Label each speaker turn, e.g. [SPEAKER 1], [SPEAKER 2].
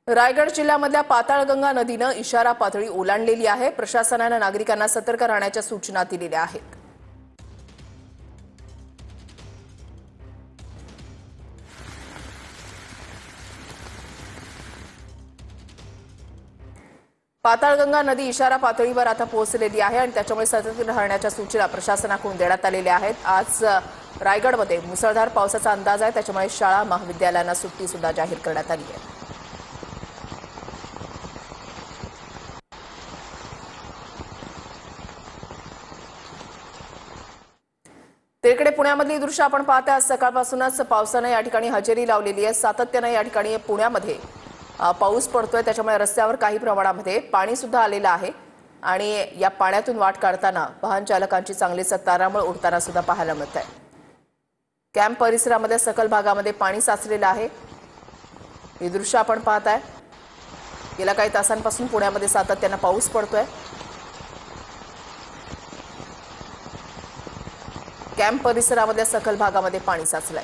[SPEAKER 1] रायगड जिल्ह्यामधल्या पाताळगंगा नदीनं इशारा पातळी ओलांडलेली आहे। प्रशासनानं नागरिकांना सतर्क राहण्याच्या सूचना दिलेल्या आहेत। पाताळगंगा नदी इशारा पातळीवर आता पोहोचलेली आहे आणि त्याच्यामुळे सतर्क राहण्याच्या सूचना प्रशासनाकडून देण्यात आलेल्या आहेत। आज रायगडमध्ये मुसळधार पावसाचा अंदाज आहे, त्याच्यामुळे शाळा महाविद्यालयांना सुट्टी सुद्धा जाहीर करण्यात आली आहे। तिकडे पुण्यामधली दृश्य आपण पाहता। आज सकाळपासूनच पावसाने या ठिकाणी हजेरी लावलेली आहे। सातत्याने या ठिकाणी पुण्यामध्ये पाऊस पडतोय, त्याच्यामुळे रस्त्यावर काही प्रमाणामध्ये पाणी सुद्धा आलेलं आहे आणि या पाण्यातून वाट काढताना वाहन चालकांची चांगलीच तारांबळ उडताना सुद्धा पाहायला मिळत आहे। कॅम्प परिसरामध्ये सखल भागामध्ये पाणी साचलेलं आहे। हे दृश्य आपण पाहताय। गेल्या काही तासांपासून पुण्यामध्ये सातत्याने पाऊस पडतोय। कॅम्प परिसरामध्ये सखल भागामध्ये पाणी साचलंय।